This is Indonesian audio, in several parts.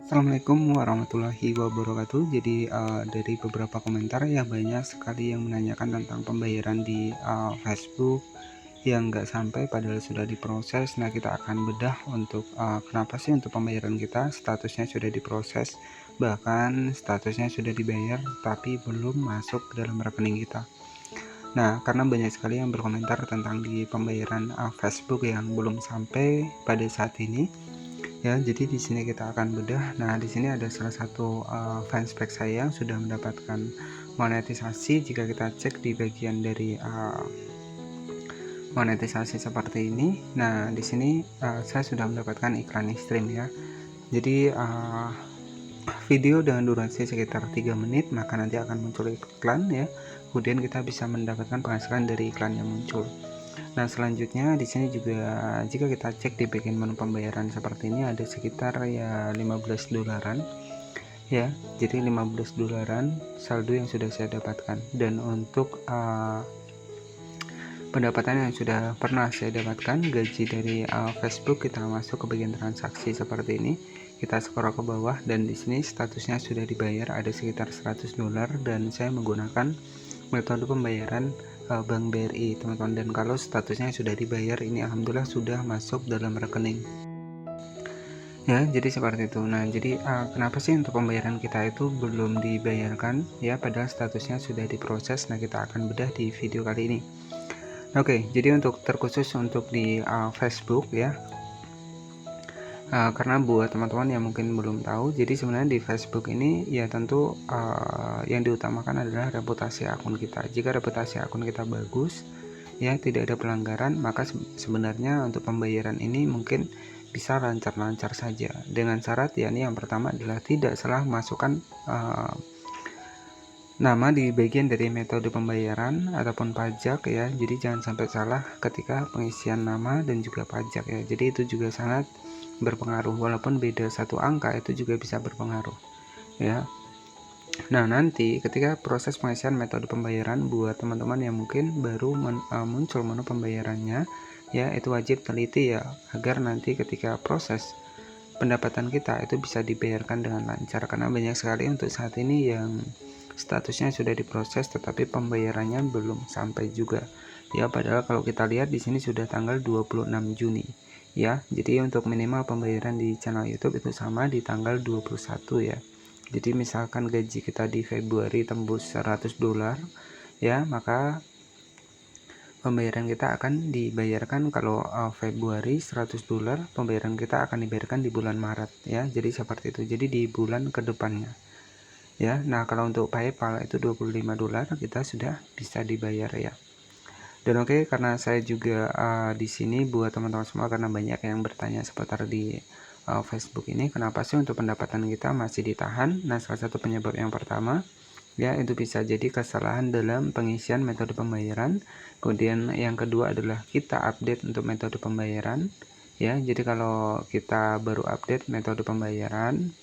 Assalamualaikum warahmatullahi wabarakatuh. Jadi dari beberapa komentar ya banyak sekali yang menanyakan tentang pembayaran di Facebook yang nggak sampai padahal sudah diproses. Nah, kita akan bedah untuk kenapa sih untuk pembayaran kita statusnya sudah diproses, bahkan statusnya sudah dibayar tapi belum masuk ke dalam rekening kita. Nah, karena banyak sekali yang berkomentar tentang di pembayaran Facebook yang belum sampai pada saat ini. Ya, jadi di sini kita akan bedah. Nah, di sini ada salah satu fanspage saya yang sudah mendapatkan monetisasi. Jika kita cek di bagian dari monetisasi seperti ini, nah di sini saya sudah mendapatkan iklan stream ya. Jadi video dengan durasi sekitar 3 menit, maka nanti akan muncul iklan ya. Kemudian kita bisa mendapatkan penghasilan dari iklan yang muncul. Nah, selanjutnya di sini juga jika kita cek di bagian menu pembayaran seperti ini ada sekitar ya 15 dolaran ya. Jadi 15 dolaran saldo yang sudah saya dapatkan. Dan untuk pendapatan yang sudah pernah saya dapatkan gaji dari Facebook, kita masuk ke bagian transaksi seperti ini. Kita scroll ke bawah dan di sini statusnya sudah dibayar ada sekitar 100 dolar dan saya menggunakan metode pembayaran Bank BRI teman-teman, dan kalau statusnya sudah dibayar ini alhamdulillah sudah masuk dalam rekening ya. Jadi seperti itu. Nah, jadi kenapa sih untuk pembayaran kita itu belum dibayarkan ya padahal statusnya sudah diproses. Nah, kita akan bedah di video kali ini. Oke, jadi untuk terkhusus untuk di Facebook ya, karena buat teman-teman yang mungkin belum tahu, jadi sebenarnya di Facebook ini ya tentu yang diutamakan adalah reputasi akun kita. Jika reputasi akun kita bagus ya, tidak ada pelanggaran, maka sebenarnya untuk pembayaran ini mungkin bisa lancar-lancar saja, dengan syarat ya ini yang pertama adalah tidak salah masukkan nama di bagian dari metode pembayaran ataupun pajak ya. Jadi jangan sampai salah ketika pengisian nama dan juga pajak ya. Jadi itu juga sangat berpengaruh, walaupun beda satu angka itu juga bisa berpengaruh ya. Nah, nanti ketika proses pengisian metode pembayaran buat teman-teman yang mungkin baru muncul menu pembayarannya ya, itu wajib teliti ya agar nanti ketika proses pendapatan kita itu bisa dibayarkan dengan lancar, karena banyak sekali untuk saat ini yang statusnya sudah diproses tetapi pembayarannya belum sampai juga ya, padahal kalau kita lihat di sini sudah tanggal 26 Juni ya. Jadi untuk minimal pembayaran di channel YouTube itu sama di tanggal 21 ya. Jadi misalkan gaji kita di Februari tembus 100 dolar ya, maka pembayaran kita akan dibayarkan kalau Februari 100 dolar, pembayaran kita akan dibayarkan di bulan Maret ya. Jadi seperti itu. Jadi di bulan kedepannya ya. Nah, kalau untuk PayPal itu 25 dolar kita sudah bisa dibayar ya. Dan oke, karena saya juga di sini buat teman-teman semua, karena banyak yang bertanya seputar di Facebook ini, kenapa sih untuk pendapatan kita masih ditahan? Nah, salah satu penyebab yang pertama ya itu bisa jadi kesalahan dalam pengisian metode pembayaran. Kemudian yang kedua adalah kita update untuk metode pembayaran ya. Jadi kalau kita baru update metode pembayaran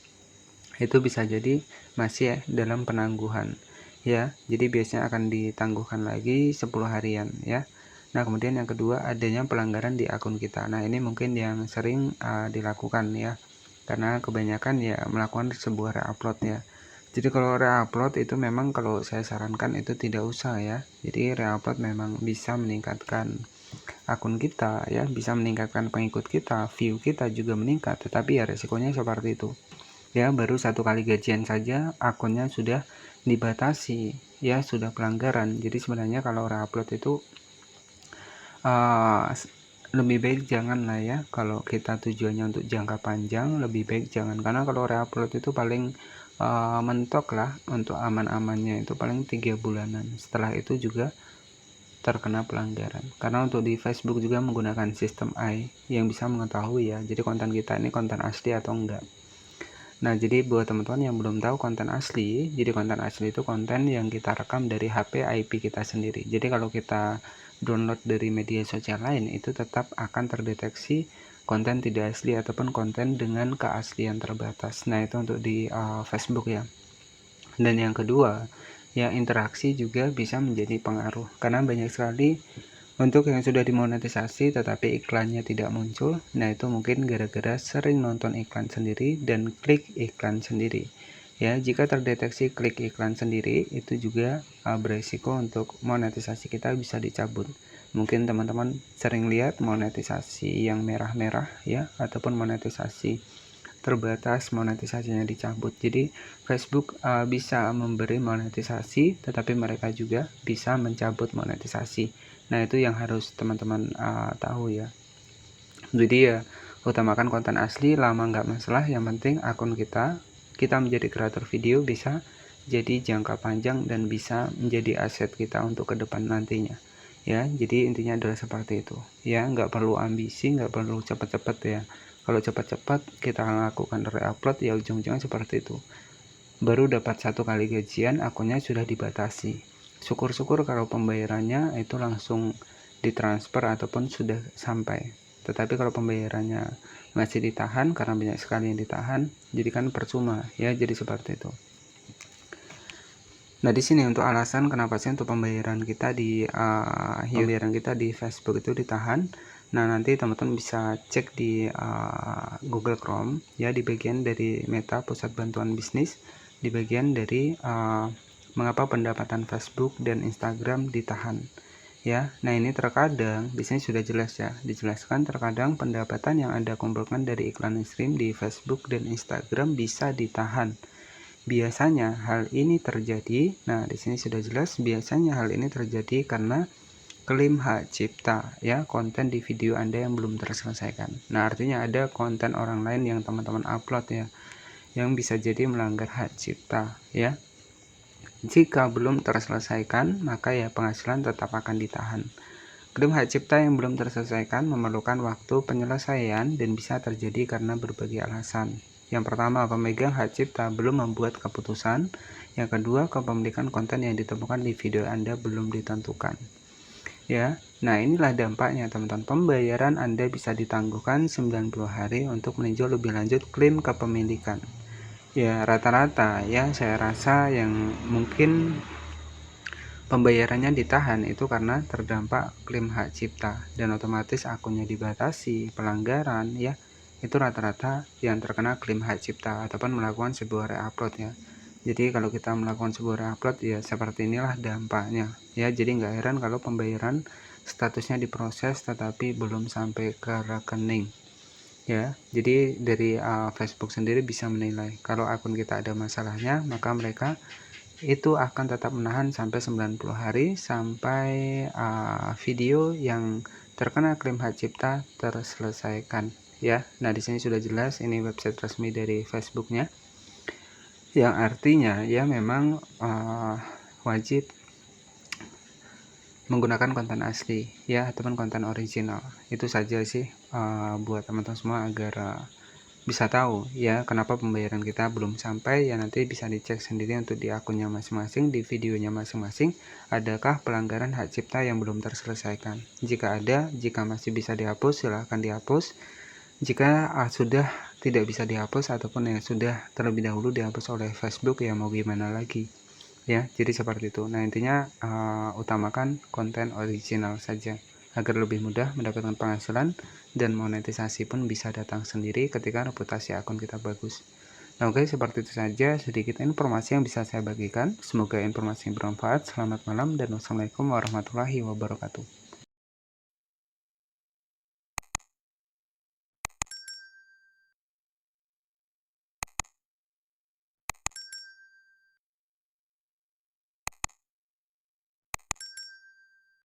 itu bisa jadi masih dalam penangguhan ya. Jadi biasanya akan ditangguhkan lagi 10 harian ya. Nah, kemudian yang kedua adanya pelanggaran di akun kita. Nah, ini mungkin yang sering dilakukan ya, karena kebanyakan ya melakukan sebuah re-upload ya. Jadi kalau re-upload itu memang kalau saya sarankan itu tidak usah ya. Jadi re-upload memang bisa meningkatkan akun kita ya, bisa meningkatkan pengikut kita, view kita juga meningkat, tetapi ya resikonya seperti itu ya. Baru satu kali gajian saja akunnya sudah dibatasi ya, sudah pelanggaran. Jadi sebenarnya kalau re-upload itu lebih baik jangan lah ya. Kalau kita tujuannya untuk jangka panjang, lebih baik jangan, karena kalau re-upload itu paling mentok lah untuk aman-amannya itu paling 3 bulanan. Setelah itu juga terkena pelanggaran, karena untuk di Facebook juga menggunakan sistem AI yang bisa mengetahui ya, jadi konten kita ini konten asli atau enggak. Nah, jadi buat teman-teman yang belum tahu konten asli, jadi konten asli itu konten yang kita rekam dari HP IP kita sendiri. Jadi kalau kita download dari media sosial lain itu tetap akan terdeteksi konten tidak asli ataupun konten dengan keaslian terbatas. Nah, itu untuk di Facebook ya. Dan yang kedua, ya interaksi juga bisa menjadi pengaruh, karena banyak sekali Untuk yang sudah dimonetisasi tetapi iklannya tidak muncul, nah itu mungkin gara-gara sering nonton iklan sendiri dan klik iklan sendiri. Ya, jika terdeteksi klik iklan sendiri, itu juga beresiko untuk monetisasi kita bisa dicabut. Mungkin teman-teman sering lihat monetisasi yang merah-merah ya, ataupun monetisasi terbatas monetisasinya dicabut. Jadi Facebook bisa memberi monetisasi, tetapi mereka juga bisa mencabut monetisasi. Nah itu yang harus teman-teman tahu ya. Jadi ya utamakan konten asli, lama nggak masalah, yang penting akun kita menjadi kreator video bisa jadi jangka panjang dan bisa menjadi aset kita untuk ke depan nantinya ya. Jadi intinya adalah seperti itu ya, nggak perlu ambisi, nggak perlu cepat-cepat ya. Kalau cepat-cepat kita lakukan re-upload ya ujung-ujungnya seperti itu, baru dapat 1 kali gajian akunnya sudah dibatasi. Syukur-syukur kalau pembayarannya itu langsung ditransfer ataupun sudah sampai. Tetapi kalau pembayarannya masih ditahan karena banyak sekali yang ditahan, jadi kan percuma ya, jadi seperti itu. Nah di sini untuk alasan kenapa sih untuk pembayaran kita di Facebook itu ditahan. Nah nanti teman-teman bisa cek di Google Chrome ya, di bagian dari Meta Pusat Bantuan Bisnis, di bagian dari mengapa pendapatan Facebook dan Instagram ditahan ya. Nah ini terkadang di sini sudah jelas ya, dijelaskan terkadang pendapatan yang Anda kumpulkan dari iklan stream di Facebook dan Instagram bisa ditahan. Biasanya hal ini terjadi, nah di sini sudah jelas, biasanya hal ini terjadi karena klaim hak cipta ya, konten di video Anda yang belum terselesaikan. Nah artinya ada konten orang lain yang teman-teman upload ya, yang bisa jadi melanggar hak cipta ya. Jika belum terselesaikan, maka ya penghasilan tetap akan ditahan. Klaim hak cipta yang belum terselesaikan memerlukan waktu penyelesaian dan bisa terjadi karena berbagai alasan. Yang pertama, pemegang hak cipta belum membuat keputusan. Yang kedua, kepemilikan konten yang ditemukan di video Anda belum ditentukan. Ya, nah inilah dampaknya teman-teman. Pembayaran Anda bisa ditangguhkan 90 hari untuk meninjau lebih lanjut klaim kepemilikan. Ya, rata-rata ya saya rasa yang mungkin pembayarannya ditahan itu karena terdampak klaim hak cipta dan otomatis akunnya dibatasi, pelanggaran ya. Itu rata-rata yang terkena klaim hak cipta ataupun melakukan sebuah re-upload ya. Jadi kalau kita melakukan sebuah re-upload ya seperti inilah dampaknya ya. Jadi nggak heran kalau pembayaran statusnya diproses tetapi belum sampai ke rekening ya. Jadi dari Facebook sendiri bisa menilai kalau akun kita ada masalahnya, maka mereka itu akan tetap menahan sampai 90 hari sampai video yang terkena klaim hak cipta terselesaikan ya. Nah di sini sudah jelas, ini website resmi dari Facebooknya, yang artinya ya memang wajib menggunakan konten asli ya ataupun konten original. Itu saja sih buat teman-teman semua agar bisa tahu ya kenapa pembayaran kita belum sampai ya. Nanti bisa dicek sendiri untuk di akunnya masing-masing, di videonya masing-masing, adakah pelanggaran hak cipta yang belum terselesaikan. Jika ada, jika masih bisa dihapus silahkan dihapus. Jika sudah tidak bisa dihapus ataupun yang sudah terlebih dahulu dihapus oleh Facebook ya mau gimana lagi ya. Jadi seperti itu. Nah intinya utamakan konten original saja agar lebih mudah mendapatkan penghasilan dan monetisasi pun bisa datang sendiri ketika reputasi akun kita bagus. Nah oke, seperti itu saja sedikit informasi yang bisa saya bagikan. Semoga informasi bermanfaat. Selamat malam dan wassalamualaikum warahmatullahi wabarakatuh.